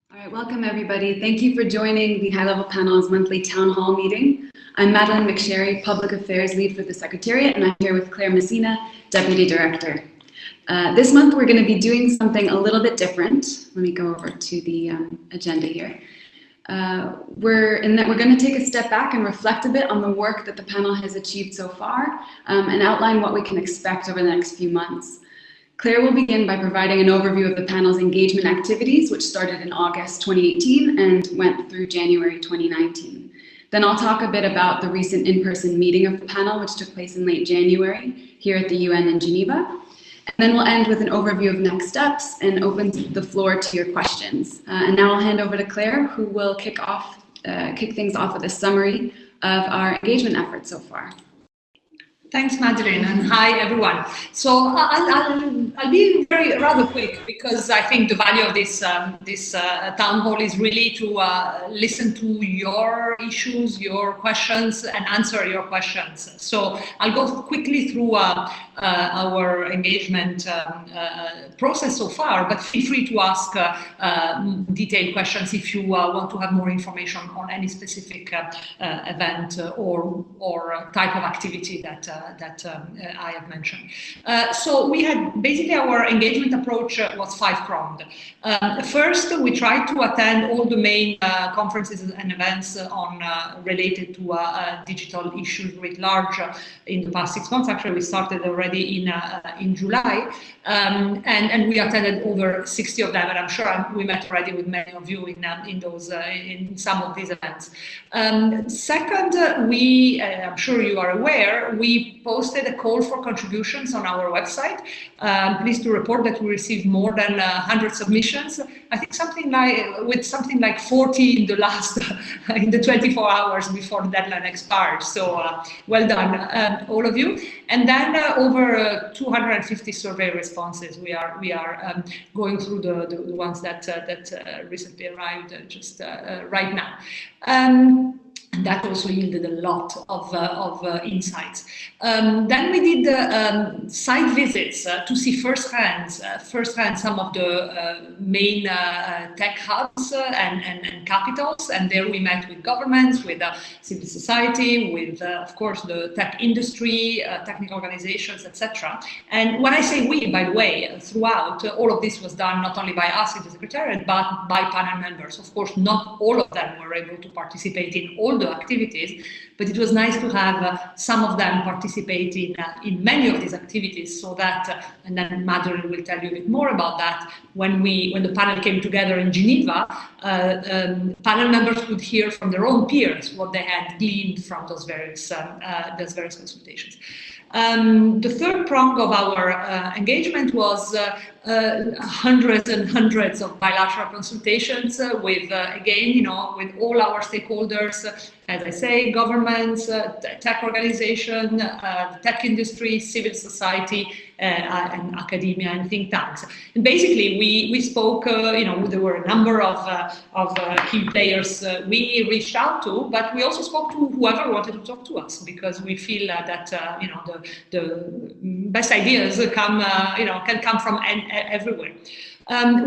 All right, welcome everybody. Thank you for joining the High Level Panel's monthly town hall meeting. I'm Madeline McSherry, Public Affairs Lead for the Secretariat, and I'm here with Claire Messina, Deputy Director. This month we're going to be doing something a little bit different. Let me go over to the agenda here. We're going to take a step back and reflect a bit on the work that the panel has achieved so far and outline what we can expect over the next few months. Claire will begin by providing an overview of the panel's engagement activities, which started in August 2018 and went through January 2019. Then I'll talk a bit about the recent in-person meeting of the panel, which took place in late January here at the UN in Geneva. And then we'll end with an overview of next steps and open the floor to your questions. And now I'll hand over to Claire, who will kick things off with a summary of our engagement efforts so far. Thanks, Madeline, and hi, everyone. So I'll be rather quick because I think the value of this town hall is really to listen to your issues, your questions, and answer your questions. So I'll go quickly through our engagement process so far, but feel free to ask detailed questions if you want to have more information on any specific event or type of activity that I have mentioned. So we had basically our engagement approach was five-pronged. First, we tried to attend all the main conferences and events related to digital issues writ large in the past 6 months. Actually, we started already in July, and we attended over 60 of them, and I'm sure we met already with many of you in some of these events. Second, I'm sure you are aware, we posted a call for contributions on our website. Pleased to report that we received more than 100 submissions. I think something like 40 in the 24 hours before the deadline expired. So well done, all of you. And then over 250 survey responses. We are going through the ones that recently arrived just right now. That also yielded a lot of insights. Then we did site visits to see firsthand some of the main tech hubs and capitals, and there we met with governments, with civil society, with of course the tech industry, technical organizations, etc. And when I say we, by the way, throughout all of this was done not only by us in the Secretariat, but by panel members. Of course, not all of them were able to participate in all the activities, but it was nice to have some of them participate in many of these activities, so that, and then Madeline will tell you a bit more about that, when the panel came together in Geneva, panel members could hear from their own peers what they had gleaned from those various consultations. The third prong of our engagement was hundreds and hundreds of bilateral consultations with, again, with all our stakeholders, as I say, governments, tech organization, tech industry, civil society, and academia and think tanks. And basically, we spoke. There were a number of key players we reached out to, but we also spoke to whoever wanted to talk to us, because we feel that the best ideas can come from everywhere.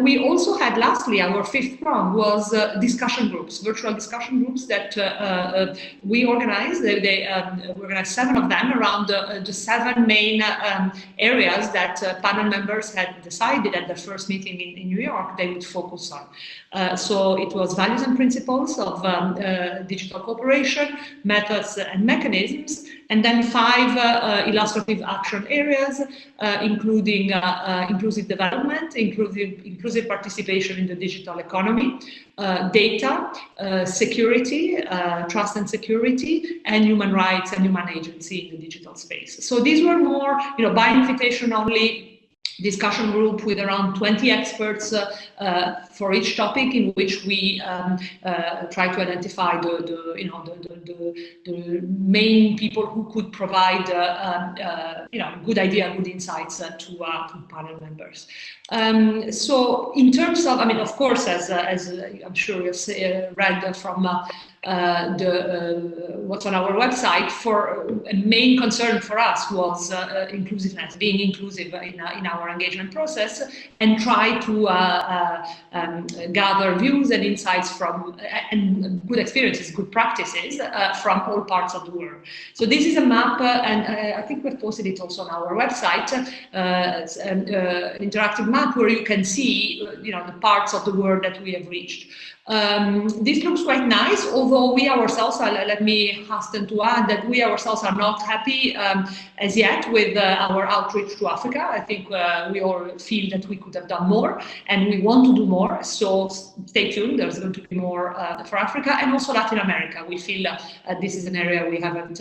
We also had, lastly, our fifth prong was discussion groups, virtual discussion groups that we organized. We organized 7 of them around the 7 main areas that panel members had decided at the first meeting in New York they would focus on. So it was values and principles of digital cooperation, methods and mechanisms, and then 5 illustrative action areas, including inclusive development, inclusive participation in the digital economy, data, security, trust and security, and human rights and human agency in the digital space. So these were more, by invitation only, discussion group with around 20 experts for each topic, in which we try to identify the main people who could provide good insights to panel members. So in terms of, of course, as I'm sure you've read from what's on our website, a main concern for us was inclusiveness, being inclusive in our engagement process, and try to gather views and insights from and good experiences, good practices from all parts of the world. So this is a map, and I think we've posted it also on our website. It's an interactive map where you can see, the parts of the world that we have reached. This looks quite nice, although we ourselves, let me hasten to add that we ourselves are not happy as yet with our outreach to Africa. I think we all feel that we could have done more, and we want to do more. So stay tuned, there's going to be more for Africa, and also Latin America. We feel this is an area we haven't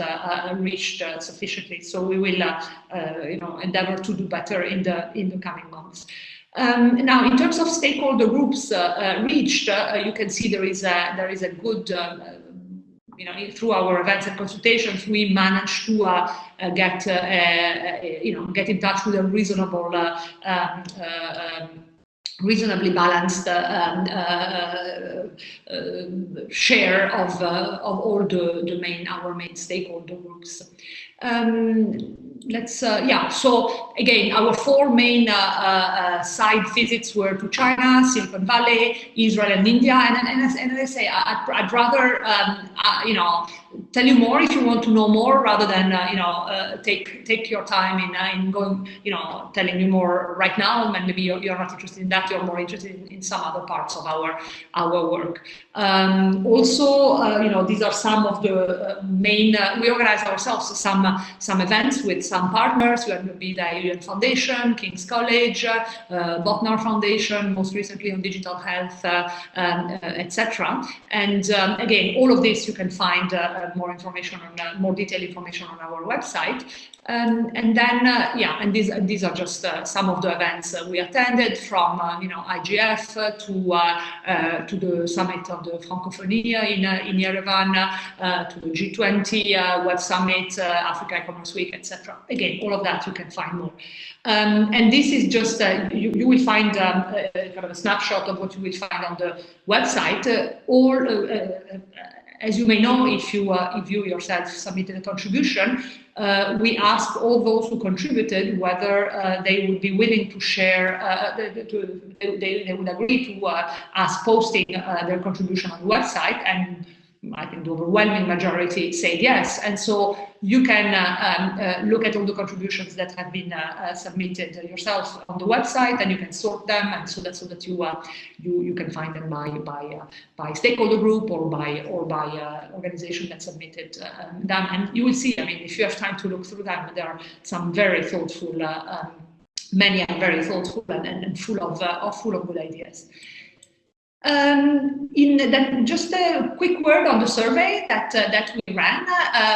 reached sufficiently. So we will endeavor to do better in the coming months. Now, in terms of stakeholder groups reached, you can see there is a good, through our events and consultations, we managed to get in touch with a reasonably balanced share of all our main stakeholder groups. So again, our 4 main side visits were to China, Silicon Valley, Israel, and India. And as I say, I'd rather tell you more if you want to know more, rather than take your time in going, telling you more right now. And maybe you're not interested in that. You're more interested in some other parts of our work. Also, these are some of the main. We organize ourselves some events with some partners. You have the UN Foundation, King's College, Botnar Foundation, most recently on digital health, etc. And again, all of this you can find more information on more detailed information on our website. And then, and these are just some of the events we attended, from IGF to the summit of the Francophonie in Yerevan, to the G20 Web Summit, Africa E-Commerce Week, etc. Again, all of that you can find more. And this is just you will find kind of a snapshot of what you will find on the website. As you may know, if you yourself submitted a contribution, we asked all those who contributed whether they would be willing to share, they would agree to us posting their contribution on the website, and I think the overwhelming majority said yes. And so you can look at all the contributions that have been submitted yourself on the website, and you can sort them, and so that you can find them by stakeholder group or by organization that submitted them. And you will see, if you have time to look through them, there are some very thoughtful, many are very thoughtful and full of good ideas. Just a quick word on the survey that we ran.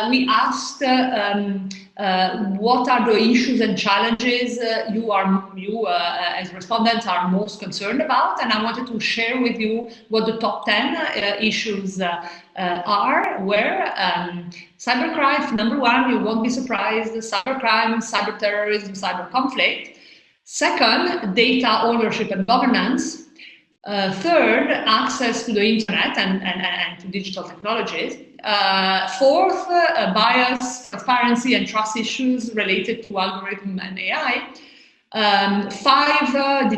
We asked what are the issues and challenges you as respondents are most concerned about, and I wanted to share with you what the top 10 issues were. Cybercrime, number 1, you won't be surprised, cybercrime, cyber terrorism, cyber conflict. Second, data ownership and governance. Third, access to the internet and to digital technologies. Fourth, bias, transparency, and trust issues related to algorithm and AI. 5,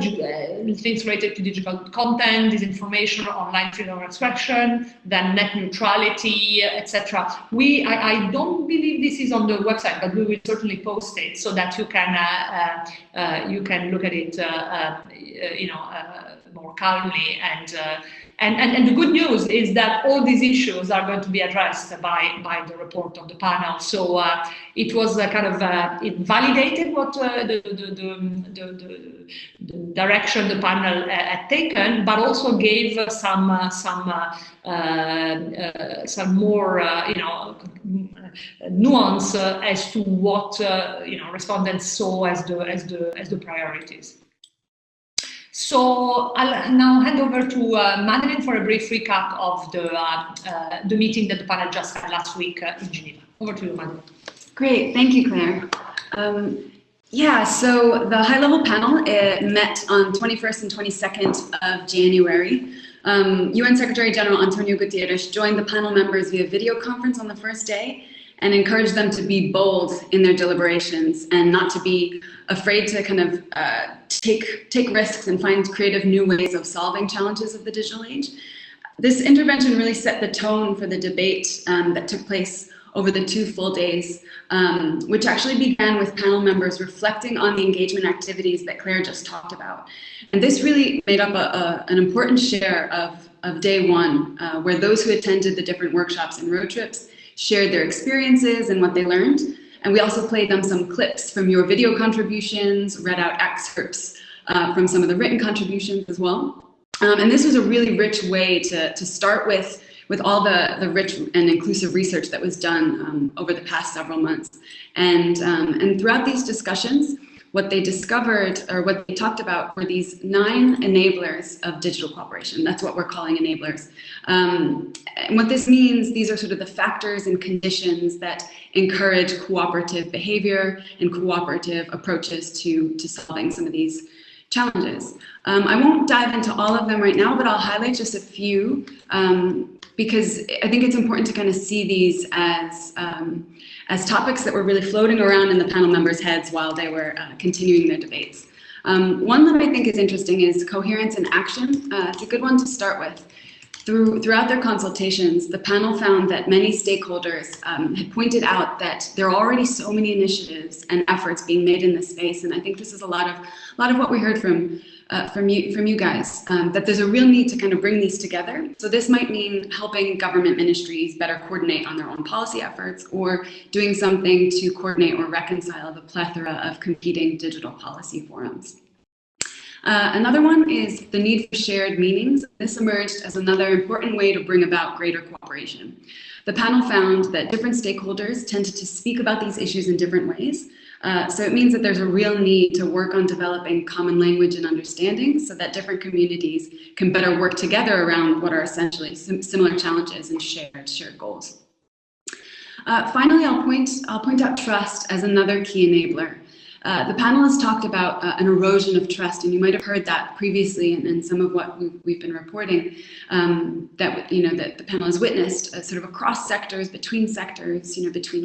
things related to digital content, disinformation, online freedom of expression, then net neutrality, etc. I don't believe this is on the website, but we will certainly post it so that you can look at it, more calmly. And the good news is that all these issues are going to be addressed by the report of the panel. So it was it validated what the direction the panel had taken, but also gave some more nuance as to what respondents saw as the priorities. So I'll now hand over to Madeline for a brief recap of the meeting that the panel just had last week in Geneva. Over to you, Madeline. Great, thank you, Claire. Yeah, so the high-level panel met on 21st and 22nd of January. UN Secretary General Antonio Guterres joined the panel members via video conference on the first day and encouraged them to be bold in their deliberations and not to be afraid to kind of take risks and find creative new ways of solving challenges of the digital age. This intervention really set the tone for the debate that took place over the 2 full days, which actually began with panel members reflecting on the engagement activities that Claire just talked about. And this really made up an important share of day 1, where those who attended the different workshops and road trips shared their experiences and what they learned. And we also played them some clips from your video contributions, read out excerpts from some of the written contributions as well. And this was a really rich way to start with all the rich and inclusive research that was done over the past several months. And throughout these discussions, what they discovered, or what they talked about, were these 9 enablers of digital cooperation. That's what we're calling enablers. And what this means, these are sort of the factors and conditions that encourage cooperative behavior and cooperative approaches to solving some of these challenges. I won't dive into all of them right now, but I'll highlight just a few because I think it's important to kind of see these as topics that were really floating around in the panel members' heads while they were continuing their debates. One that I think is interesting is coherence and action. It's a good one to start with. Throughout their consultations, the panel found that many stakeholders had pointed out that there are already so many initiatives and efforts being made in this space, and I think this is a lot of what we heard from you guys, that there's a real need to kind of bring these together. So this might mean helping government ministries better coordinate on their own policy efforts, or doing something to coordinate or reconcile the plethora of competing digital policy forums. Another one is the need for shared meanings. This emerged as another important way to bring about greater cooperation. The panel found that different stakeholders tended to speak about these issues in different ways. So it means that there's a real need to work on developing common language and understanding so that different communities can better work together around what are essentially similar challenges and shared goals. Finally, I'll point out trust as another key enabler. The panelists talked about an erosion of trust, and you might have heard that previously in some of what we've been reporting, that the panel has witnessed sort of across sectors, between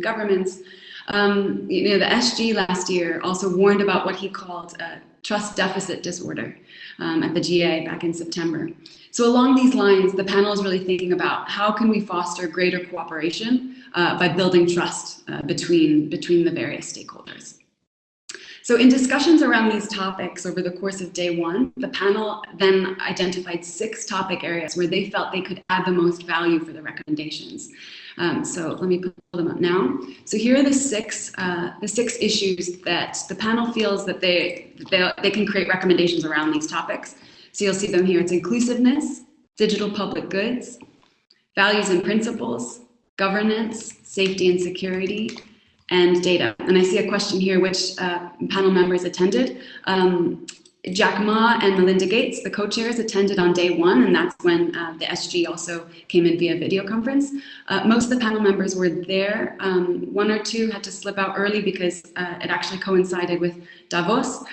governments. The SG last year also warned about what he called trust deficit disorder at the GA back in September. So along these lines, the panel is really thinking about how can we foster greater cooperation by building trust between the various stakeholders. So in discussions around these topics over the course of day 1, the panel then identified 6 topic areas where they felt they could add the most value for the recommendations. So let me pull them up now. So here are the six issues that the panel feels that they can create recommendations around these topics. So you'll see them here. It's inclusiveness, digital public goods, values and principles, governance, safety and security, and data. And I see a question here, which panel members attended. Jack Ma and Melinda Gates, the co-chairs, attended on day 1, and that's when the SG also came in via video conference. Most of the panel members were there. 1 or 2 had to slip out early because it actually coincided with Davos,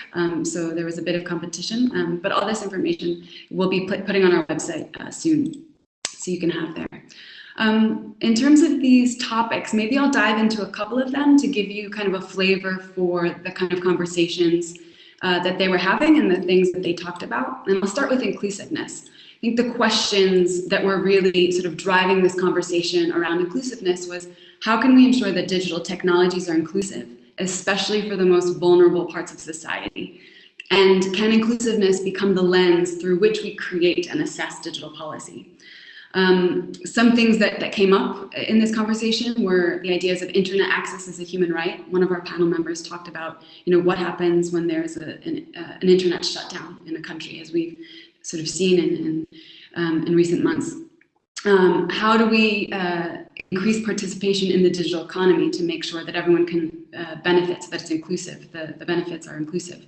so there was a bit of competition. But all this information we'll be putting on our website soon, so you can have there. In terms of these topics, maybe I'll dive into a couple of them to give you kind of a flavor for the kind of conversations that they were having and the things that they talked about. And I'll start with inclusiveness. I think the questions that were really sort of driving this conversation around inclusiveness was, how can we ensure that digital technologies are inclusive, especially for the most vulnerable parts of society? And can inclusiveness become the lens through which we create and assess digital policy? Some things that came up in this conversation were the ideas of internet access as a human right. One of our panel members talked about, what happens when there's an internet shutdown in a country, as we've sort of seen in recent months. How do we increase participation in the digital economy to make sure that everyone can benefit, so that it's inclusive, the benefits are inclusive.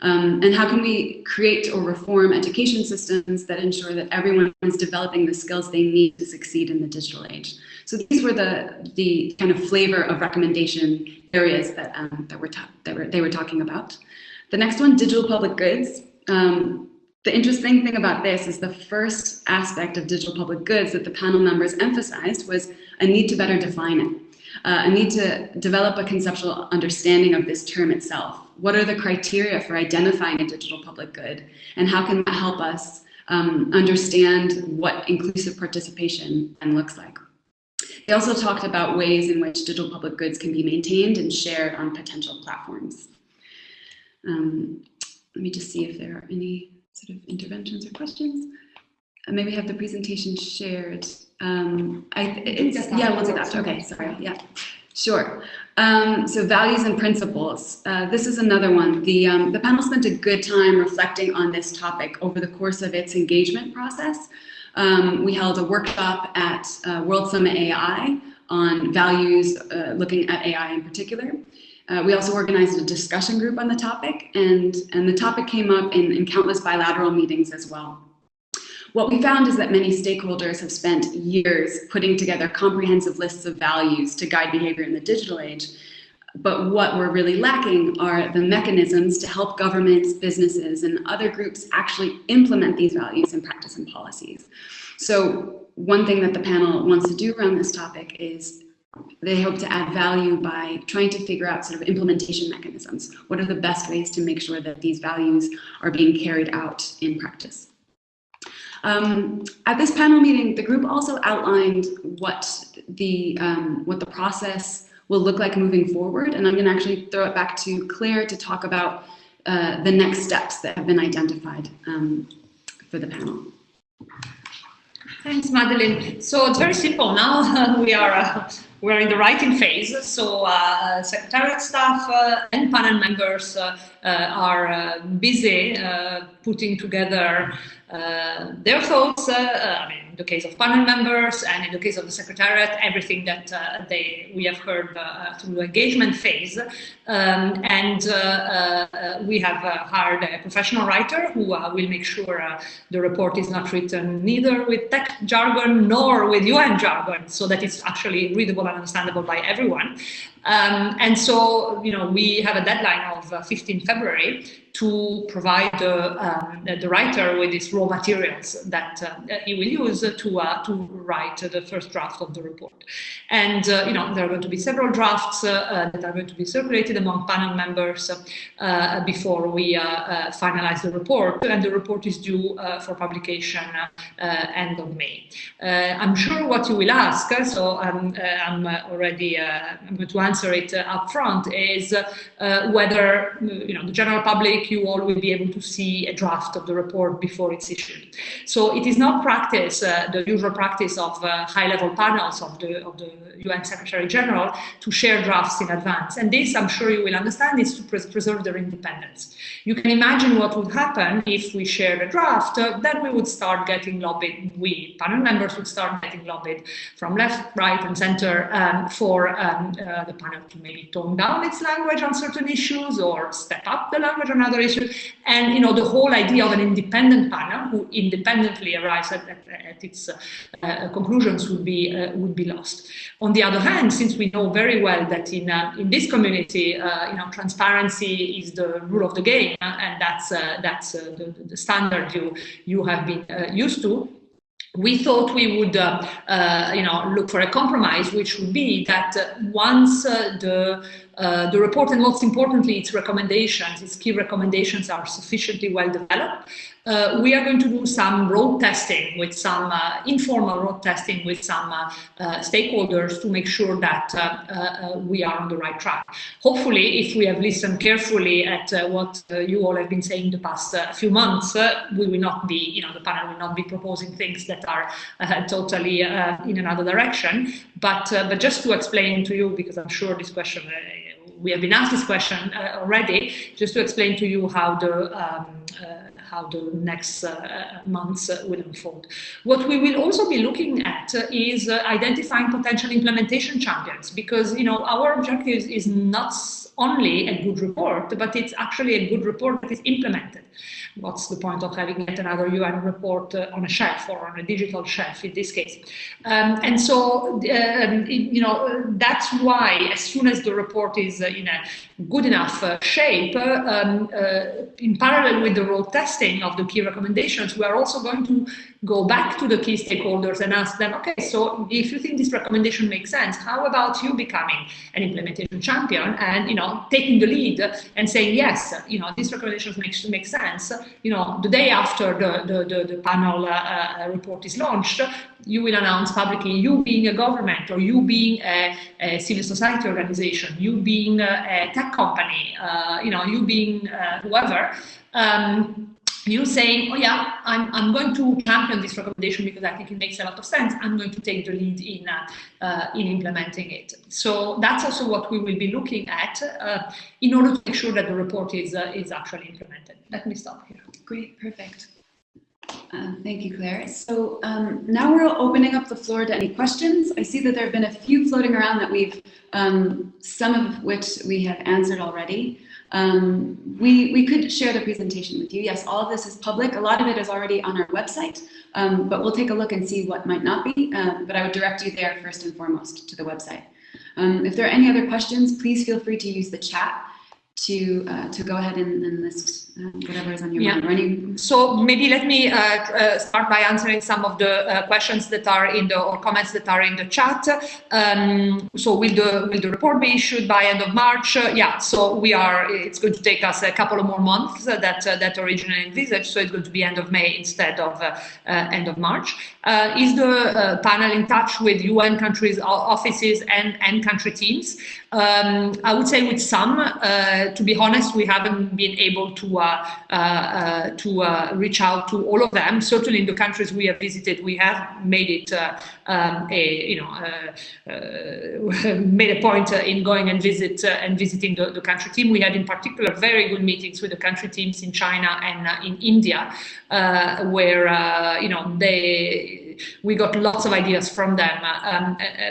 And how can we create or reform education systems that ensure that everyone is developing the skills they need to succeed in the digital age? So these were the kind of flavor of recommendation areas that they were talking about. The next one, digital public goods. The interesting thing about this is the first aspect of digital public goods that the panel members emphasized was a need to better define it. A need to develop a conceptual understanding of this term itself. What are the criteria for identifying a digital public good, and how can that help us understand what inclusive participation then looks like? They also talked about ways in which digital public goods can be maintained and shared on potential platforms. Let me just see if there are any sort of interventions or questions. Maybe have the presentation shared. Yeah, we'll do that. Okay, sorry. Yeah, sure. So values and principles. This is another one. The panel spent a good time reflecting on this topic over the course of its engagement process. We held a workshop at World Summit AI on values, looking at AI in particular. We also organized a discussion group on the topic, and the topic came up in countless bilateral meetings as well. What we found is that many stakeholders have spent years putting together comprehensive lists of values to guide behavior in the digital age. But what we're really lacking are the mechanisms to help governments, businesses, and other groups actually implement these values in practice and policies. So one thing that the panel wants to do around this topic is they hope to add value by trying to figure out sort of implementation mechanisms. What are the best ways to make sure that these values are being carried out in practice? At this panel meeting, the group also outlined what the process will look like moving forward, and I'm going to actually throw it back to Claire to talk about the next steps that have been identified for the panel. Thanks, Madeline. So it's very simple now. We're in the writing phase. So Secretariat staff and panel members are busy putting together their thoughts. I mean, in the case of panel members and in the case of the Secretariat, everything that we have heard through the engagement phase. We have hired a professional writer who will make sure the report is not written neither with tech jargon nor with UN jargon, so that it's actually readable and understandable by everyone. And so, we have a deadline of 15 February to provide the writer with these raw materials that he will use to write the first draft of the report. And, there are going to be several drafts that are going to be circulated among panel members before we finalize the report. And the report is due for publication end of May. I'm sure what you will ask, so I'm going to answer it up front, is whether the general public, you all will be able to see a draft of the report before it's issued. So it is not practice, the usual practice of high-level panels of the UN Secretary General to share drafts in advance. And this, I'm sure you will understand, is to preserve their independence. You can imagine what would happen if we shared a draft, then we would start getting lobbied, we panel members would start getting lobbied from left, right, and center for the panel to maybe tone down its language on certain issues or step up the language on other issues. And the whole idea of an independent panel who independently arrives at its conclusions would be lost. On the other hand, since we know very well that in this community, transparency is the rule of the game, and that's the standard you have been used to. We thought we would, look for a compromise, which would be that once the report, and most importantly, its recommendations, its key recommendations, are sufficiently well developed, we are going to do some road testing with some informal road testing with some stakeholders to make sure that we are on the right track. Hopefully, if we have listened carefully at what you all have been saying the past few months, we will not be, the panel will not be proposing things that are totally in another direction. But just to explain to you, because I'm sure this question we have been asked this question already, just to explain to you how the next months will unfold. What we will also be looking at is identifying potential implementation champions, because our objective is not only a good report, but it's actually a good report that is implemented. What's the point of having yet another UN report on a shelf, or on a digital shelf in this case? And so, that's why as soon as the report is in a good enough shape, in parallel with the road testing of the key recommendations, we are also going to go back to the key stakeholders and ask them, okay, so if you think this recommendation makes sense, how about you becoming an implementation champion and, taking the lead and saying, yes, this recommendation makes sense. The day after the panel report is launched, you will announce publicly, you being a government, or you being a civil society organization, you being a tech company, you being whoever, you saying, oh yeah, I'm going to champion this recommendation because I think it makes a lot of sense. I'm going to take the lead in implementing it. So that's also what we will be looking at in order to make sure that the report is actually implemented. Let me stop here. Great, perfect. Thank you, Claire. So now we're opening up the floor to any questions. I see that there have been a few floating around that we've, some of which we have answered already. We could share the presentation with you. Yes, all of this is public. A lot of it is already on our website, but we'll take a look and see what might not be. But I would direct you there first and foremost to the website. If there are any other questions, please feel free to use the chat to go ahead and list whatever is on your mind. So maybe let me start by answering some of the questions that are or comments that are in the chat. So will the report be issued by end of March? Yeah, so it's going to take us a couple of more months that originally envisaged, so it's going to be end of May instead of end of March. Is the panel in touch with UN countries' offices and country teams? I would say with some. To be honest, we haven't been able to reach out to all of them. Certainly in the countries we have visited, we have made it made a point in going and visiting the country team. We had in particular very good meetings with the country teams in China and in India, where we got lots of ideas from them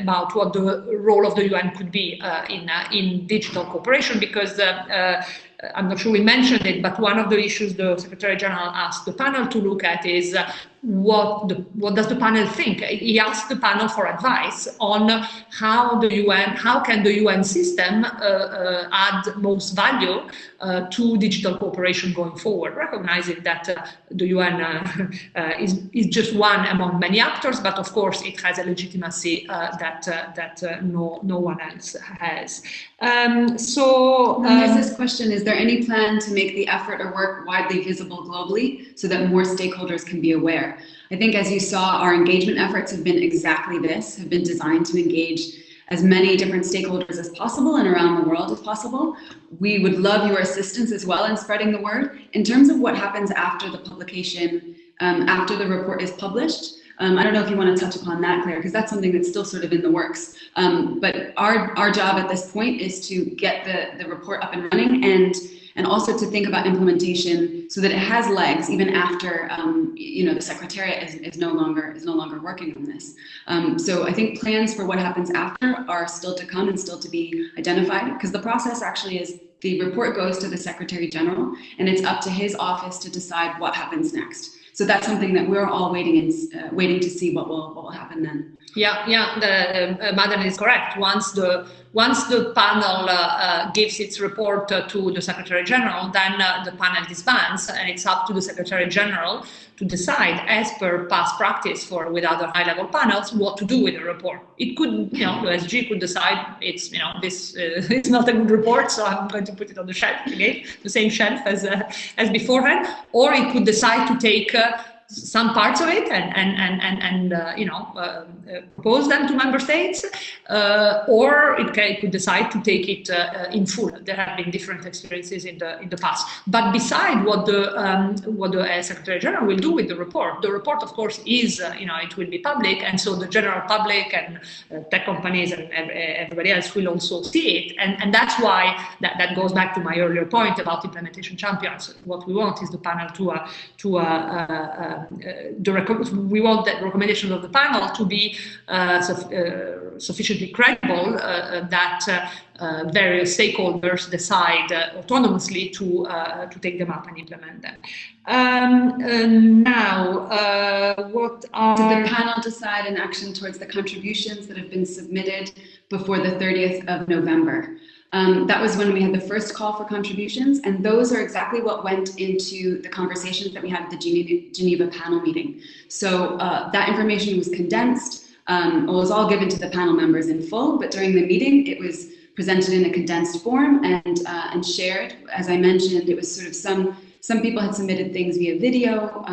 about what the role of the UN could be in digital cooperation, because I'm not sure we mentioned it, but one of the issues the Secretary General asked the panel to look at is what does the panel think? He asked the panel for advice on how can the UN system add most value to digital cooperation going forward, recognizing that the UN is just one among many actors, but of course it has a legitimacy that no one else has. So there's this question: is there any plan to make the effort or work widely visible globally so that more stakeholders can be aware? I think, as you saw, our engagement efforts have been exactly this, have been designed to engage as many different stakeholders as possible and around the world as possible. We would love your assistance as well in spreading the word. In terms of what happens after the publication, after the report is published, I don't know if you want to touch upon that, Claire, because that's something that's still sort of in the works. But our job at this point is to get the report up and running, and also to think about implementation so that it has legs even after the Secretariat is no longer working on this. So I think plans for what happens after are still to come and still to be identified, because the process actually is the report goes to the Secretary General, and it's up to his office to decide what happens next. So that's something that we're all waiting to see what will happen then. Madeline is correct. Once the panel gives its report to the Secretary General, then the panel disbands, and it's up to the Secretary General to decide, as per past practice with other high-level panels, what to do with the report. It could, the SG could decide it's not a good report, so I'm going to put it on the shelf again, the same shelf as beforehand, or it could decide to take some parts of it and propose them to member states, or it could decide to take it in full. There have been different experiences in the past. But beside what the Secretary General will do with the report of course is it will be public, and so the general public and tech companies and everybody else will also see it, and that's why that goes back to my earlier point about implementation champions. What we want is the panel we want the recommendations of the panel to be sufficiently credible that various stakeholders decide autonomously to take them up and implement them. What are... Did the panel decide an action towards the contributions that have been submitted before the 30th of November? That was when we had the first call for contributions, and those are exactly what went into the conversations that we had at the Geneva panel meeting. So that information was condensed. It was all given to the panel members in full, but during the meeting it was presented in a condensed form and shared. As I mentioned, it was sort of some people had submitted things via video,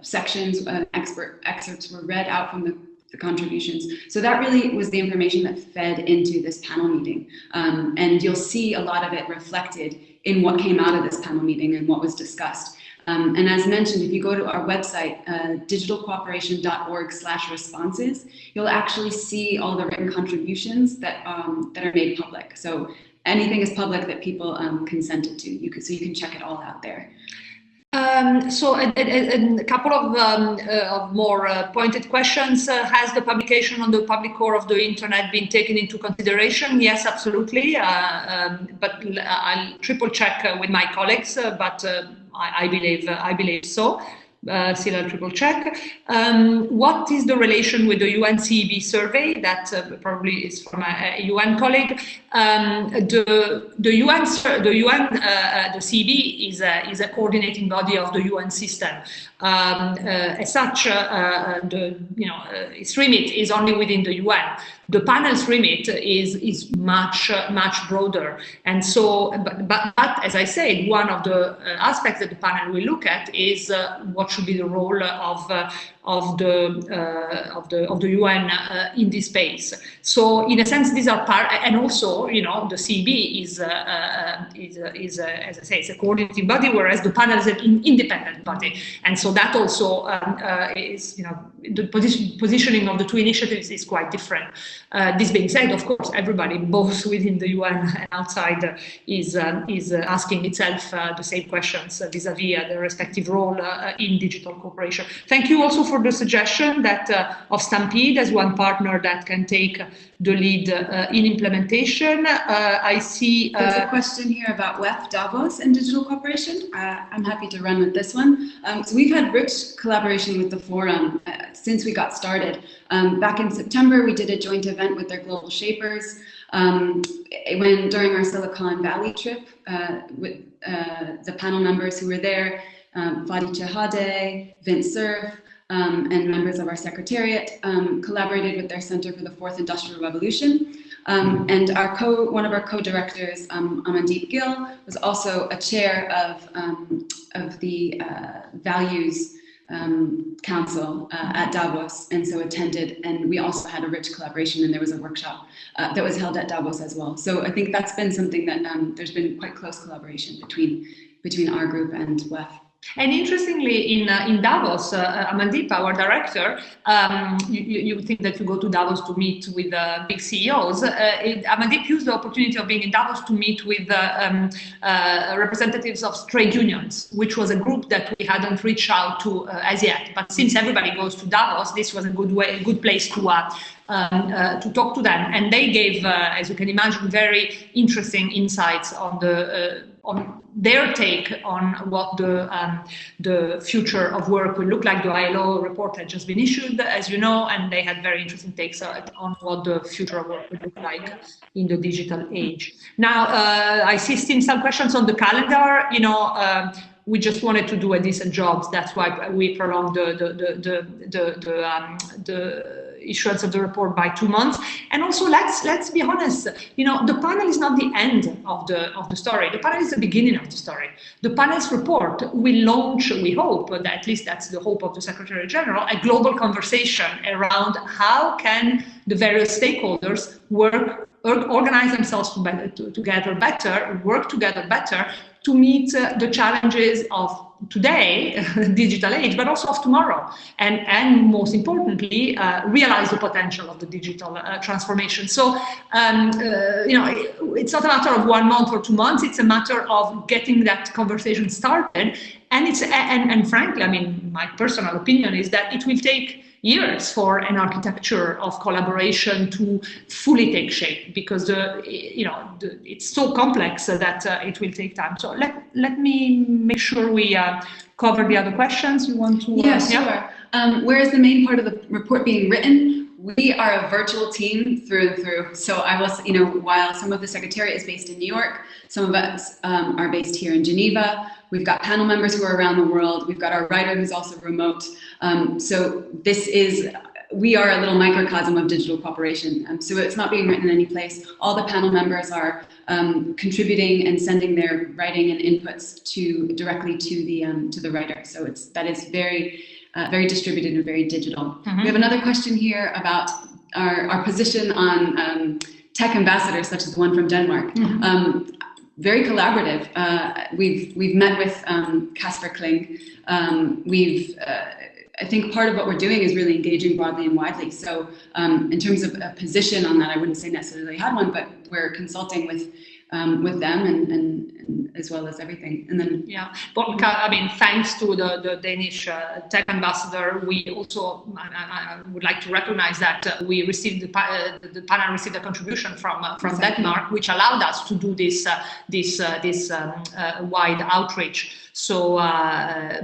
sections, excerpts were read out from the contributions. So that really was the information that fed into this panel meeting. And you'll see a lot of it reflected in what came out of this panel meeting and what was discussed. And as mentioned, if you go to our website, digitalcooperation.org/responses, you'll actually see all the written contributions that are made public. So anything is public that people consented to. So you can check it all out there. So a couple of more pointed questions. Has the publication on the public core of the internet been taken into consideration? Yes, absolutely. But I'll triple check with my colleagues. But I believe so. Still a triple check. What is the relation with the UN CEB survey? That probably is from a UN colleague. The CEB is a coordinating body of the UN system. As such, its remit is only within the UN. The panel's remit is much broader, and so. But as I said, one of the aspects that the panel will look at is what should be the role of the UN in this space. So, in a sense, these are part, and also, the CEB is as I say, it's a coordinating body, whereas the panel is an independent body, and so that also is, the positioning of the two initiatives is quite different. This being said, of course, everybody, both within the UN and outside, is asking itself the same questions vis-a-vis the respective role in digital cooperation. Thank you also for the suggestion that of Stampede as one partner that can take the lead in implementation. I see there's a question here about WEF Davos and digital cooperation. I'm happy to run with this one. So we've had rich collaboration with the forum since we got started. Back in September, we did a joint event with their global shapers. During our Silicon Valley trip, with the panel members who were there, Fadi Chehade, Vince Cerf, and members of our secretariat collaborated with their Center for the Fourth Industrial Revolution. And one of our co-directors, Amandeep Gill, was also a chair of the Values Council at Davos, and so attended. And we also had a rich collaboration, and there was a workshop that was held at Davos as well. So I think that's been something that there's been quite close collaboration between our group and WEF. And interestingly, in Davos, Amandeep, our director, you think that you go to Davos to meet with big CEOs. Amandeep used the opportunity of being in Davos to meet with representatives of trade unions, which was a group that we hadn't reached out to as yet. But since everybody goes to Davos, this was a good place to talk to them. And they gave, as you can imagine, very interesting insights on their take on what the future of work will look like. The ILO report had just been issued, as you know, and they had very interesting takes on what the future of work will look like in the digital age. Now, I see still some questions on the calendar. We just wanted to do a decent job. That's why we prolonged the issuance of the report by 2 months. And also, let's be honest, the panel is not the end of the story. The panel is the beginning of the story. The panel's report will launch, we hope, at least that's the hope of the Secretary General, a global conversation around how can the various stakeholders organize themselves together better, work together better to meet the challenges of today, digital age, but also of tomorrow, and most importantly, realize the potential of the digital transformation. So, it's not a matter of 1 month or 2 months. It's a matter of getting that conversation started. And and frankly, I mean, my personal opinion is that it will take years for an architecture of collaboration to fully take shape, because it's so complex that it will take time. So let me make sure we cover the other questions. You want to? Yeah, sure. Whereas the main part of the report being written, we are a virtual team through and through. So I will, while some of the Secretariat is based in New York, some of us are based here in Geneva. We've got panel members who are around the world. We've got our writer who's also remote. So we are a little microcosm of digital cooperation. So it's not being written in any place. All the panel members are contributing and sending their writing and inputs directly to the writer. So that is very distributed and very digital. Mm-hmm. We have another question here about our position on tech ambassadors, such as the one from Denmark. Mm-hmm. Very collaborative. We've met with Kasper Kling. I think part of what we're doing is really engaging broadly and widely. So in terms of a position on that, I wouldn't say necessarily had one, but we're consulting with them and as well as everything. And then but I mean, thanks to the Danish tech ambassador, we also I would like to recognize that we received the panel received a contribution from exactly. Denmark, which allowed us to do this wide outreach. So,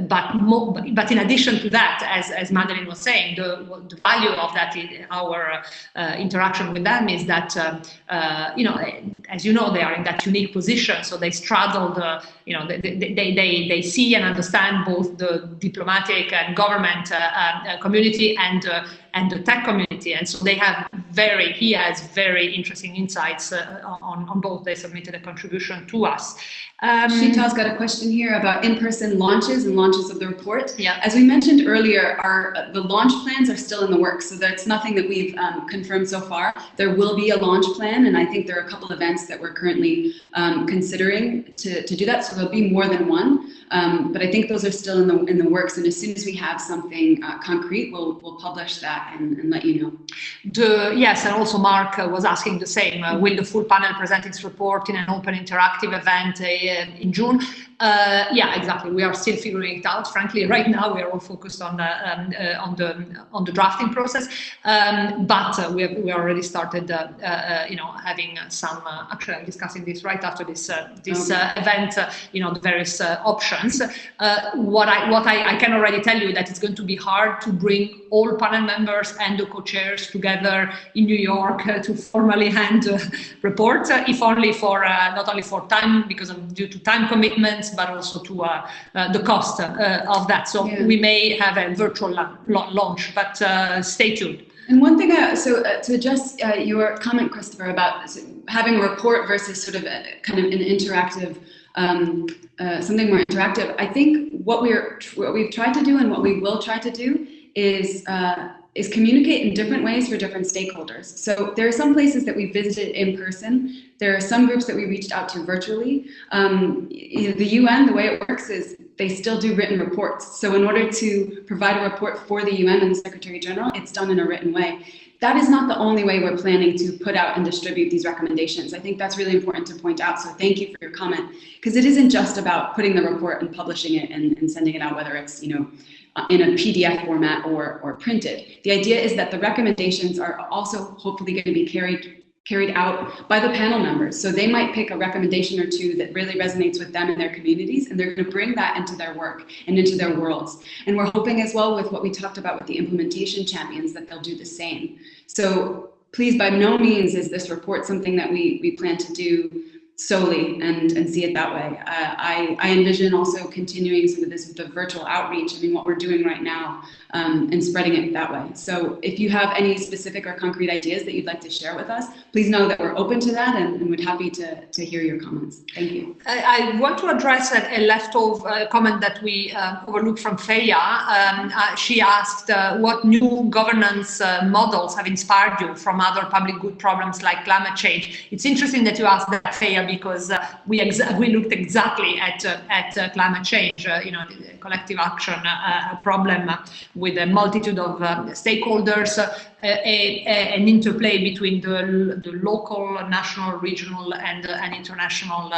but in addition to that, as Madeline was saying, the value of that in our interaction with them is that as you know, they are in that unique position. So they straddle they see and understand both the diplomatic and government community and the tech community, and so he has very interesting insights on both. They submitted a contribution to us. Sheeta's got a question here about in-person launches and launches of the report. Yeah. As we mentioned earlier, the launch plans are still in the works, so that's nothing that we've confirmed so far. There will be a launch plan, and I think there are a couple events that we're currently considering to do that, so there'll be more than one. But I think those are still in the works, and as soon as we have something concrete, we'll publish that and let you know. Yes, and also Mark was asking the same. Will the full panel present its report in an open interactive event in June? Yeah, exactly. We are still figuring it out. Frankly, right now we are all focused on the drafting process, but we already started, having some. Actually, I'm discussing this right after this event. The various options. What I can already tell you that it's going to be hard to bring all panel members and the co-chairs together in New York to formally hand reports, if only for not only for time, due to time commitments, but also to the cost of that. So we may have a virtual launch, but stay tuned. And one thing, to address your comment, Christopher, about having a report versus sort of kind of an interactive, something more interactive, I think what we've tried to do and what we will try to do is communicate in different ways for different stakeholders. So there are some places that we visited in person. There are some groups that we reached out to virtually. The UN, the way it works is they still do written reports. So in order to provide a report for the UN and the Secretary General, it's done in a written way. That is not the only way we're planning to put out and distribute these recommendations. I think that's really important to point out. So thank you for your comment, because it isn't just about putting the report and publishing it and sending it out, whether it's, in a PDF format or printed. The idea is that the recommendations are also hopefully going to be carried out by the panel members. So they might pick a recommendation or two that really resonates with them and their communities, and they're going to bring that into their work and into their worlds. And we're hoping as well, with what we talked about with the implementation champions, that they'll do the same. So please, by no means is this report something that we plan to do solely and see it that way. I envision also continuing some of the virtual outreach. I mean, what we're doing right now, and spreading it that way. So if you have any specific or concrete ideas that you'd like to share with us, please know that we're open to that and would happy to hear your comments. Thank you. I want to address a leftover comment that we overlooked from Feya. She asked what new governance models have inspired you from other public good problems like climate change. It's interesting that you asked that, Feya, because we looked exactly at climate change, collective action problem with a multitude of stakeholders, an interplay between the local, national, regional, and international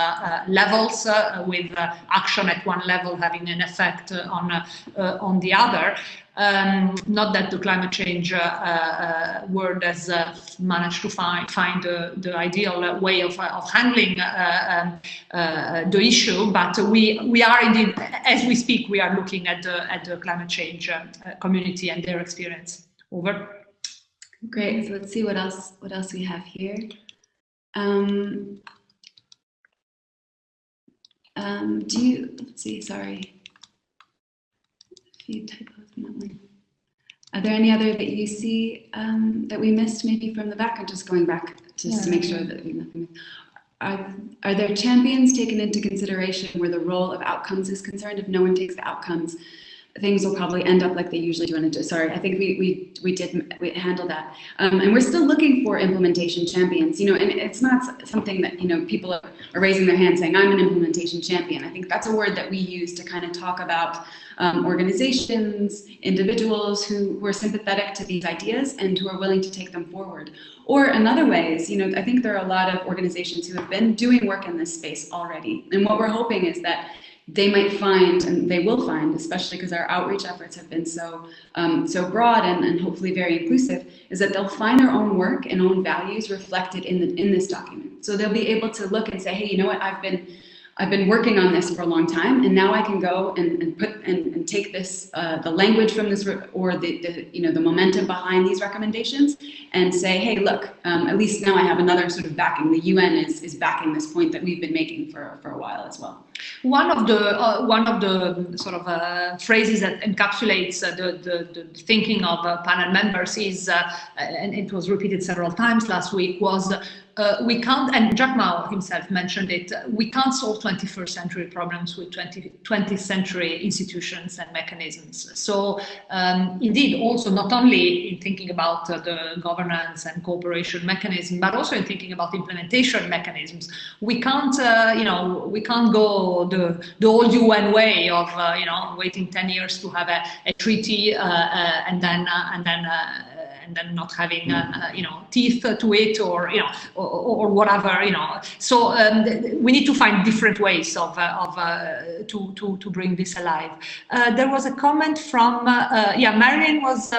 levels, with action at one level having an effect on the other. Not that the climate change world has managed to find the ideal way of handling the issue, but we are indeed, as we speak, we are looking at the climate change community and their experience. Over. Great. So let's see what else we have here. Let's see. Sorry. A few typos in that one. Are there any other that you see that we missed maybe from the back? I'm just going back just to make sure that we nothing. Are there champions taken into consideration where the role of outcomes is concerned? If no one takes the outcomes, things will probably end up like they usually do. Sorry, I think we handled that. And we're still looking for implementation champions, and it's not something that, people are raising their hand saying, I'm an implementation champion. I think that's a word that we use to kind of talk about organizations, individuals who are sympathetic to these ideas and who are willing to take them forward. Or in other ways, I think there are a lot of organizations who have been doing work in this space already. And what we're hoping is that they might find, and they will find, especially because our outreach efforts have been so broad and hopefully very inclusive, is that they'll find their own work and own values reflected in this document. So they'll be able to look and say, hey, you know what, I've been working on this for a long time, and now I can go and put and take this the language from this, or the momentum behind these recommendations, and say, hey, look, at least now I have another sort of backing. The UN is backing this point that we've been making for a while as well. One of the sort of phrases that encapsulates the thinking of panel members is, and it was repeated several times last week, was we can't, and Jack Ma himself mentioned it, we can't solve 21st century problems with 20th century institutions and mechanisms. So indeed, also not only in thinking about the governance and cooperation mechanism, but also in thinking about implementation mechanisms. We can't, we can't go the old UN way of, waiting 10 years to have a treaty and then not having teeth to it, or whatever, So we need to find different ways of to bring this alive. There was a comment from Madeline was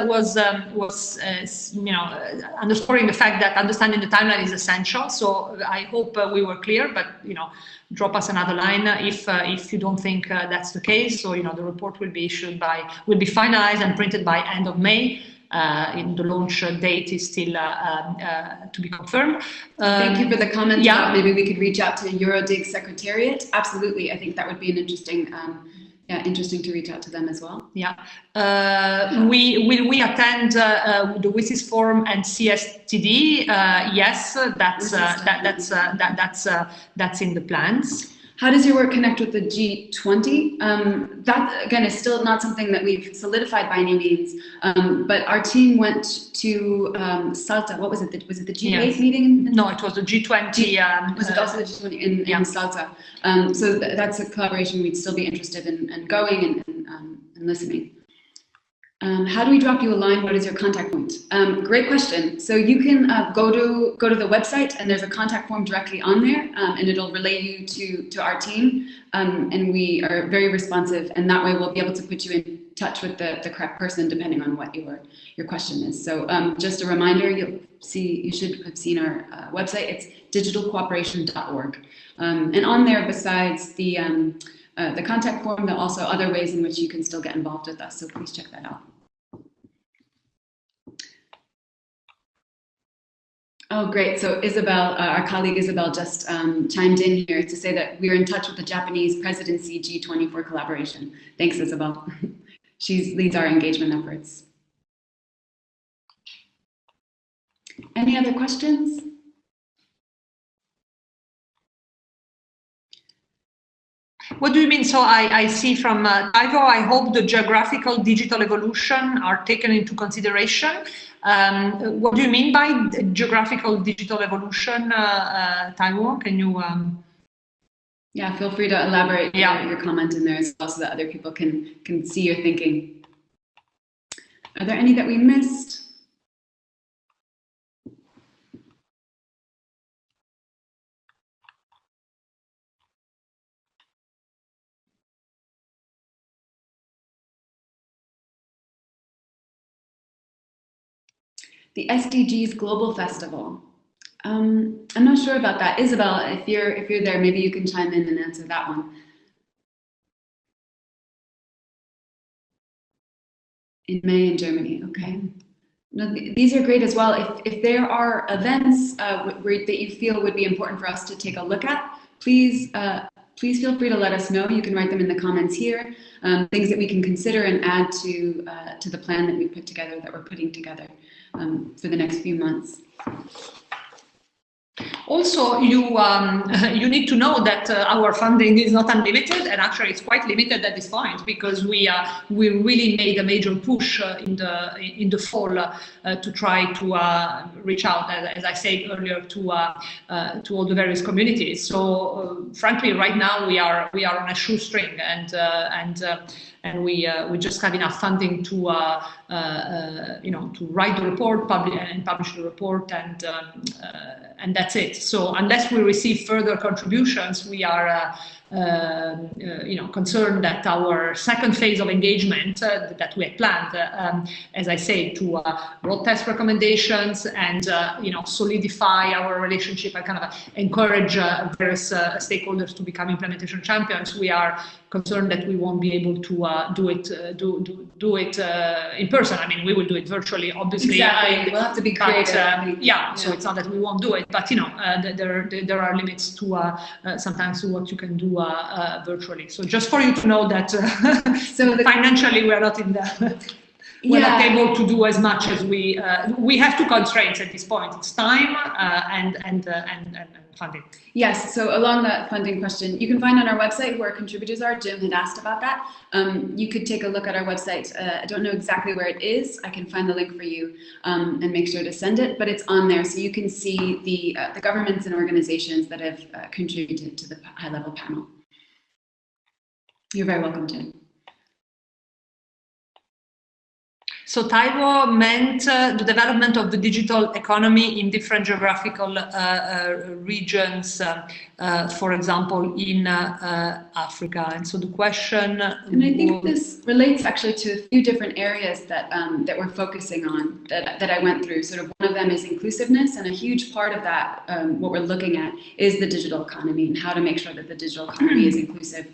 underscoring the fact that understanding the timeline is essential. So I hope we were clear, but drop us another line if you don't think that's the case. So the report will be issued will be finalized and printed by end of May. The launch date is still to be confirmed. Thank you for the comment. Yeah, maybe we could reach out to Eurodig Secretariat. Absolutely, I think that would be an interesting to reach out to them as well. Yeah. We attend the WSIS Forum and CSTD? Yes, that's in the plans. How does your work connect with the G20? That, again, is still not something that we've solidified by any means, but our team went to Salta. What was it? Was it the G8 meeting? No, it was the G20. Was it also the G20 in Salta? So that's a collaboration we'd still be interested in going and listening. How do we drop you a line? What is your contact point? Great question. So you can go to the website, and there's a contact form directly on there, and it'll relay you to our team. And we are very responsive, and that way we'll be able to put you in touch with the correct person depending on what your question is. So just a reminder, you should have seen our website. It's digitalcooperation.org, and on there, besides the contact form, there are also other ways in which you can still get involved with us. So please check that out. Oh, great. So Isabel, our colleague Isabel, just chimed in here to say that we're in touch with the Japanese presidency G20 for collaboration. Thanks, Isabel. She leads our engagement efforts. Any other questions? What do you mean? So I see from Taivo, I hope the geographical digital evolution are taken into consideration. What do you mean by geographical digital evolution, Taivo? Can you... Yeah, feel free to elaborate your comment in there as well so that other people can see your thinking. Are there any that we missed? The SDGs Global Festival. I'm not sure about that. Isabel, if you're there, maybe you can chime in and answer that one. In May in Germany, okay. No, these are great as well. If there are events that you feel would be important for us to take a look at, please feel free to let us know. You can write them in the comments here. Things that we can consider and add to the plan that we put together, that we're putting together for the next few months. Also, you need to know that our funding is not unlimited, and actually it's quite limited at this point because we really made a major push in the fall to try to reach out, as I said earlier, to all the various communities. So frankly, right now we are on a shoestring, and we just have enough funding to to write the report, publish the report, and that's it. So unless we receive further contributions, we are concerned that our second phase of engagement that we had planned, as I said, to road test recommendations and solidify our relationship and kind of encourage various stakeholders to become implementation champions. We are concerned that we won't be able to do it in person. I mean, we will do it virtually, obviously. Exactly. We'll have to be creative. So it's not that we won't do it, but there are limits to sometimes to what you can do virtually. So just for you to know that financially we are not in the we're not able to do as much as we have two constraints at this point. It's time and funding. Yes, so along that funding question, you can find on our website who our contributors are. Jim had asked about that. You could take a look at our website. I don't know exactly where it is. I can find the link for you and make sure to send it, but it's on there. So you can see the governments and organizations that have contributed to the high-level panel. You're very welcome, Jim. So Taiwo meant the development of the digital economy in different geographical regions, for example, in Africa. And so the question... And I think this relates actually to a few different areas that we're focusing on, that I went through. Sort of one of them is inclusiveness, and a huge part of that, what we're looking at, is the digital economy and how to make sure that the digital economy is inclusive,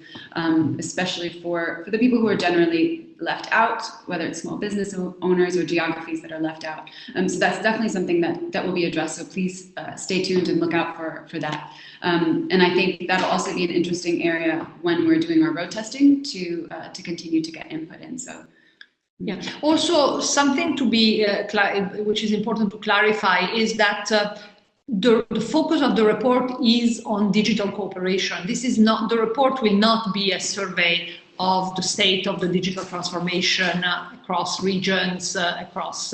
especially for the people who are generally left out, whether it's small business owners or geographies that are left out. So that's definitely something that will be addressed. So please stay tuned and look out for that. And I think that'll also be an interesting area when we're doing our road testing to continue to get input in. So. Yeah. Also, something to be which is important to clarify is that the focus of the report is on digital cooperation. This is not, the report will not be a survey of the state of the digital transformation across regions, across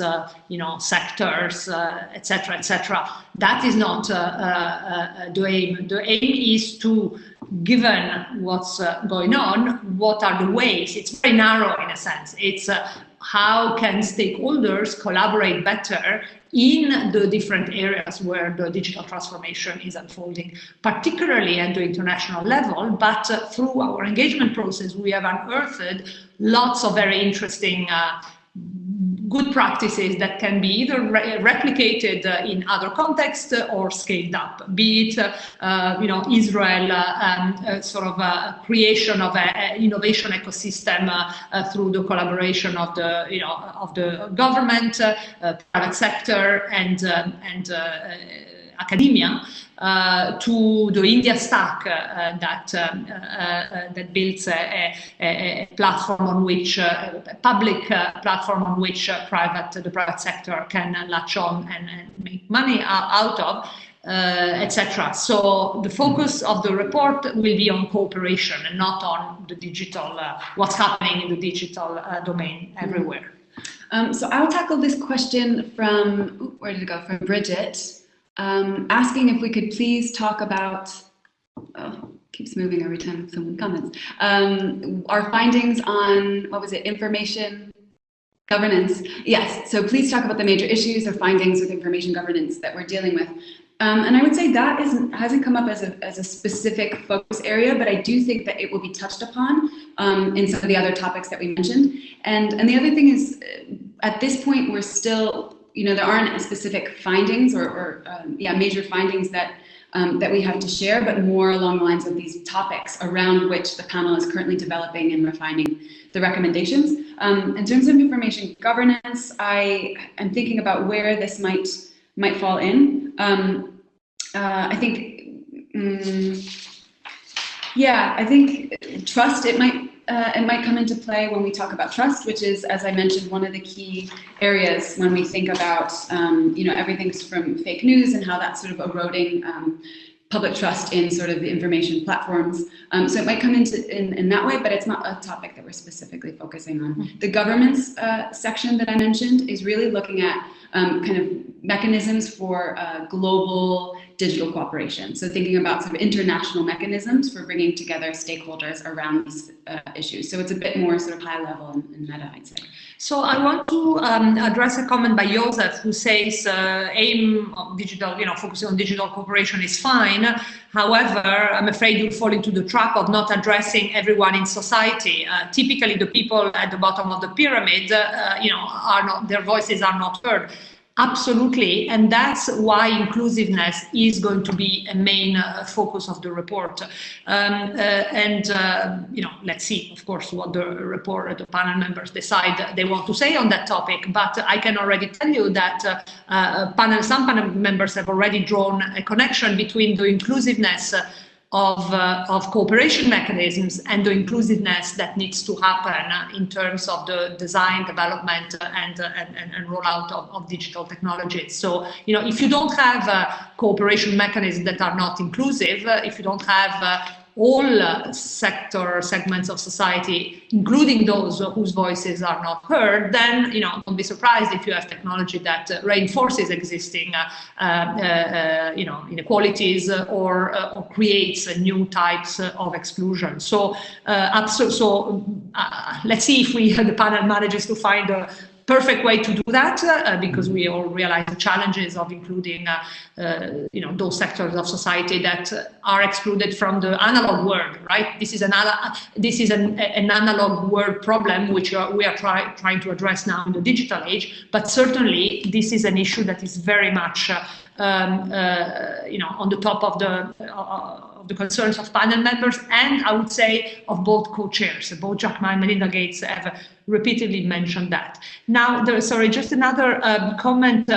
sectors, etc., etc. That is not the aim. The aim is to, given what's going on, what are the ways? It's very narrow in a sense. It's how can stakeholders collaborate better in the different areas where the digital transformation is unfolding, particularly at the international level, but through our engagement process, we have unearthed lots of very interesting good practices that can be either replicated in other contexts or scaled up, be it Israel sort of creation of an innovation ecosystem through the collaboration of the government, private sector, and academia, to the India stack that builds a platform on which public platform on which the private sector can latch on and make money out of, etc. So the focus of the report will be on cooperation and not on the digital, what's happening in the digital domain everywhere. So I'll tackle this question from, where did it go? From Bridget. Asking if we could please talk about, keeps moving every time someone comments, our findings on, what was it, information governance. Yes, so please talk about the major issues or findings with information governance that we're dealing with. And I would say that hasn't come up as a specific focus area, but I do think that it will be touched upon in some of the other topics that we mentioned. And the other thing is, at this point, we're still, there aren't specific findings or major findings that we have to share, but more along the lines of these topics around which the panel is currently developing and refining the recommendations. In terms of information governance, I am thinking about where this might fall in. I think, I think trust, it might come into play when we talk about trust, which is, as I mentioned, one of the key areas when we think about, everything's from fake news and how that's sort of eroding public trust in sort of the information platforms. So it might come in that way, but it's not a topic that we're specifically focusing on. The governance section that I mentioned is really looking at kind of mechanisms for global digital cooperation. So thinking about sort of international mechanisms for bringing together stakeholders around these issues. So it's a bit more sort of high level and meta, I'd say. So I want to address a comment by Joseph, who says aim of digital, focusing on digital cooperation is fine. However, I'm afraid you'll fall into the trap of not addressing everyone in society. Typically, the people at the bottom of the pyramid, their voices are not heard. Absolutely, and that's why inclusiveness is going to be a main focus of the report. Let's see, of course, what the panel members decide they want to say on that topic. But I can already tell you that some panel members have already drawn a connection between the inclusiveness of cooperation mechanisms and the inclusiveness that needs to happen in terms of the design, development, and rollout of digital technologies. So, if you don't have cooperation mechanisms that are not inclusive, if you don't have all segments of society, including those whose voices are not heard, then don't be surprised if you have technology that reinforces existing inequalities or creates new types of exclusion. So, let's see if the panel manages to find a perfect way to do that, because we all realize the challenges of including, those sectors of society that are excluded from the analog world, right? This is an analog world problem, which we are trying to address now in the digital age. But certainly, this is an issue that is very much, on the top of the concerns of panel members, and I would say of both co-chairs. Both Jack Ma and Melinda Gates have repeatedly mentioned that. Now, just another comment.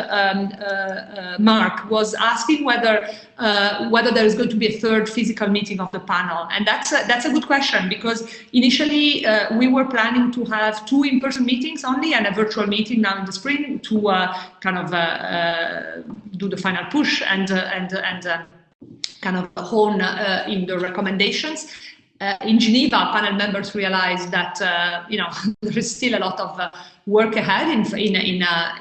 Mark was asking whether there is going to be a third physical meeting of the panel, and that's a good question, because initially we were planning to have 2 in-person meetings only and a virtual meeting now in the spring to do the final push and kind of hone in the recommendations. In Geneva, panel members realized that there is still a lot of work ahead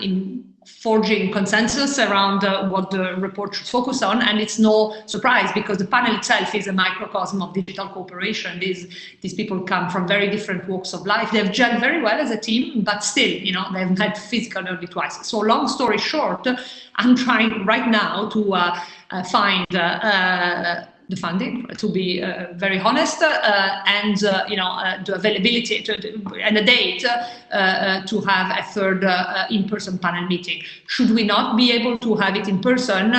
in forging consensus around what the report should focus on, and it's no surprise because the panel itself is a microcosm of digital cooperation. These people come from very different walks of life. They've gelled very well as a team, but still, they've met physically only twice. So, long story short, I'm trying right now to find the funding, to be very honest, and the availability and a date to have a third in-person panel meeting. Should we not be able to have it in person,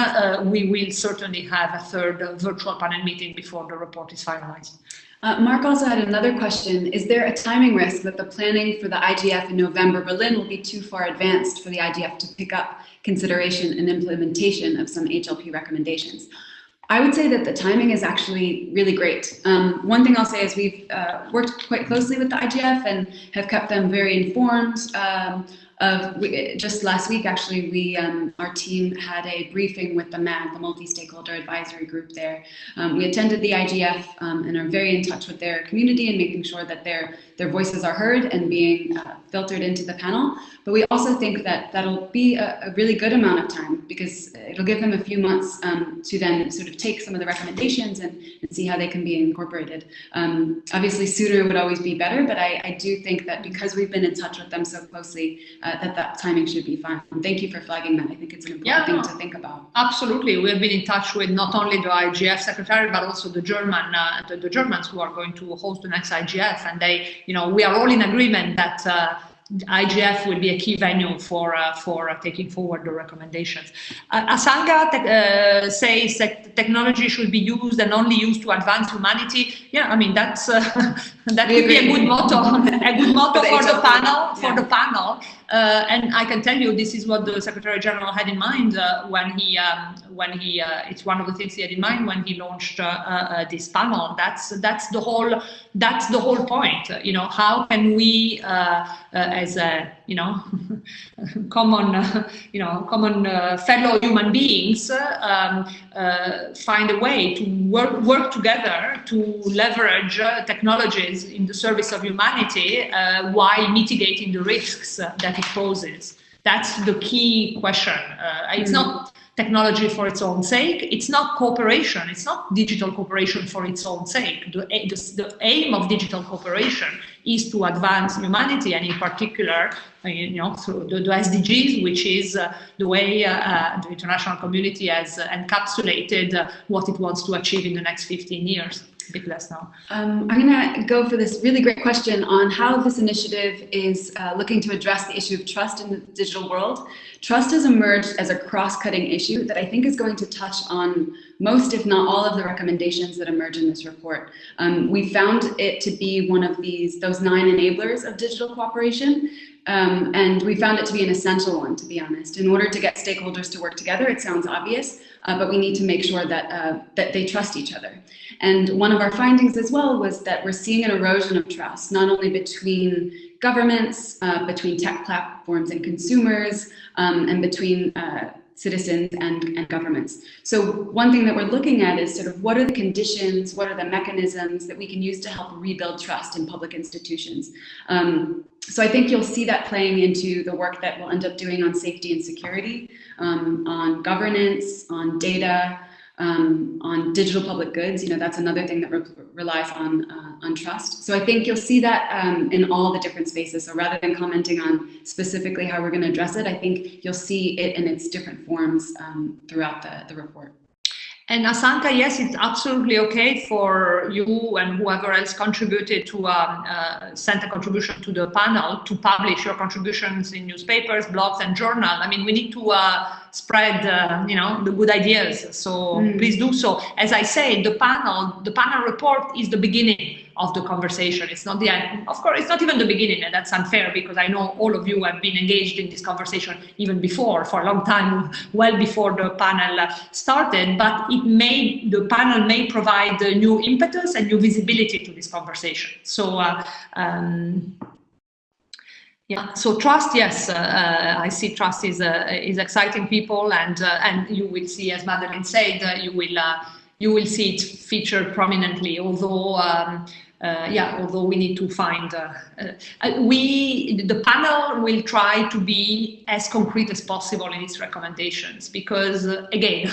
we will certainly have a third virtual panel meeting before the report is finalized. Mark also had another question. Is there a timing risk that the planning for the IGF in November Berlin will be too far advanced for the IGF to pick up consideration and implementation of some HLP recommendations? I would say that the timing is actually really great. One thing I'll say is we've worked quite closely with the IGF and have kept them very informed. Just last week, actually, our team had a briefing with the MAD, the Multi-Stakeholder Advisory Group there. We attended the IGF and are very in touch with their community and making sure that their voices are heard and being filtered into the panel. But we also think that that'll be a really good amount of time, because it'll give them a few months to then sort of take some of the recommendations and see how they can be incorporated. Obviously, sooner would always be better, but I do think that because we've been in touch with them so closely, that timing should be fine. Thank you for flagging that. I think it's an important thing to think about. Absolutely. We have been in touch with not only the IGF secretary, but also the Germans who are going to host the next IGF. And we are all in agreement that IGF will be a key venue for taking forward the recommendations. Asanka says that technology should be used and only used to advance humanity. Yeah, I mean that could be a good motto, for the panel. The panel, and I can tell you this is what the Secretary General had in mind when he it's one of the things he had in mind when he launched this panel. That's the whole point. How can we as a common fellow human beings find a way to work together to leverage technologies in the service of humanity while mitigating the risks that it poses. That's the key question. It's not technology for its own sake. It's not cooperation. It's not digital cooperation for its own sake. The aim of digital cooperation is to advance humanity, and in particular, through the SDGs, which is the way the international community has encapsulated what it wants to achieve in the next 15 years. A bit less now. I'm going to go for this really great question on how this initiative is looking to address the issue of trust in the digital world. Trust has emerged as a cross-cutting issue that I think is going to touch on most, if not all, of the recommendations that emerge in this report. We found it to be one of those 9 enablers of digital cooperation. And we found it to be an essential one, to be honest. In order to get stakeholders to work together, it sounds obvious, but we need to make sure that they trust each other. And one of our findings as well was that we're seeing an erosion of trust, not only between governments, between tech platforms and consumers, and between citizens and governments. So one thing that we're looking at is sort of what are the conditions, what are the mechanisms that we can use to help rebuild trust in public institutions. So I think you'll see that playing into the work that we'll end up doing on safety and security, on governance, on data, on digital public goods. That's another thing that relies on trust. So I think you'll see that in all the different spaces. So rather than commenting on specifically how we're going to address it, I think you'll see it in its different forms throughout the report. And Asanka, yes, it's absolutely okay for you and whoever else contributed to send a contribution to the panel to publish your contributions in newspapers, blogs, and journal. I mean, we need to spread, the good ideas. So please do so. As I say, the panel report is the beginning of the conversation. It's not the end. Of course, it's not even the beginning, and that's unfair because I know all of you have been engaged in this conversation even before, for a long time, well before the panel started. But the panel may provide new impetus and new visibility to this conversation. So. Yeah. So trust, yes, I see trust is exciting people, and you will see, as Madeline said, you will see it featured prominently. Although yeah, although we need to find, the panel will try to be as concrete as possible in its recommendations, because again,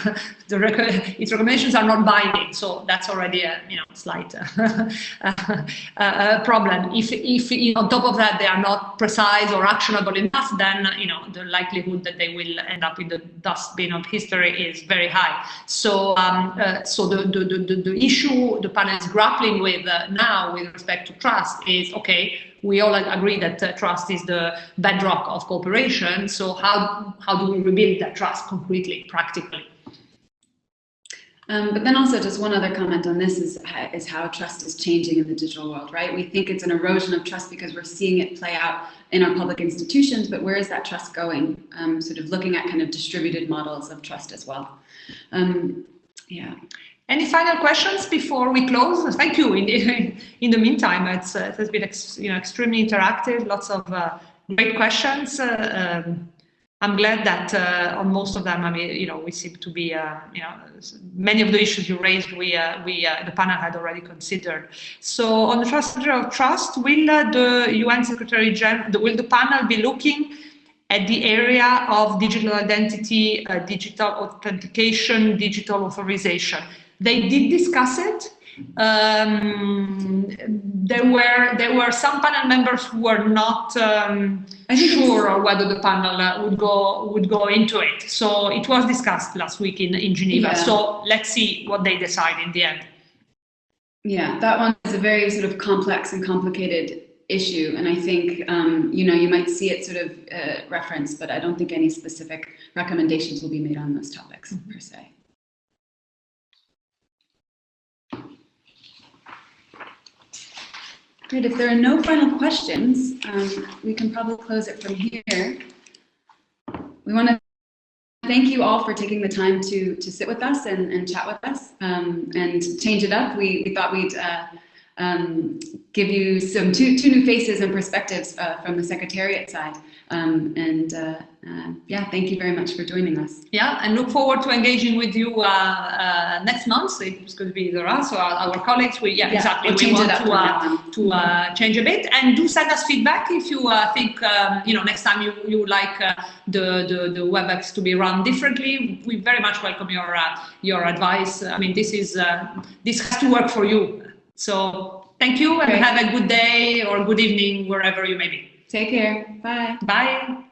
its recommendations are not binding, so that's already a slight problem. If on top of that they are not precise or actionable enough, then the likelihood that they will end up in the dustbin of history is very high. So the issue the panel is grappling with now with respect to trust is, okay, we all agree that trust is the bedrock of cooperation. So how do we rebuild that trust concretely, practically? But then also just one other comment on this is how trust is changing in the digital world, right? We think it's an erosion of trust because we're seeing it play out in our public institutions, but where is that trust going? Sort of looking at kind of distributed models of trust as well. Yeah. Any final questions before we close? Thank you. In the meantime, it has been extremely interactive. Lots of great questions. I'm glad that on most of them, we seem to be, many of the issues you raised, the panel had already considered. So on the trust of trust, will the UN Secretary General, will the panel be looking at the area of digital identity, digital authentication, digital authorization? They did discuss it. There were some panel members who were not sure whether the panel would go into it. So it was discussed last week in Geneva. Yeah. So let's see what they decide in the end. Yeah, that one is a very sort of complex and complicated issue, and I think you might see it sort of referenced, but I don't think any specific recommendations will be made on those topics per se. Great. If there are no final questions, we can probably close it from here. We want to thank you all for taking the time to sit with us and chat with us and change it up. We thought we'd give you some two new faces and perspectives from the Secretariat side. Yeah, thank you very much for joining us. Yeah, and look forward to engaging with you next month. It's going to be either us or our colleagues. Exactly. We want to change a bit, and do send us feedback if you think next time you would like the WebEx to be run differently. We very much welcome your advice. I mean, this has to work for you. So thank you, and have a good day or good evening wherever you may be. Take care. Bye. Bye.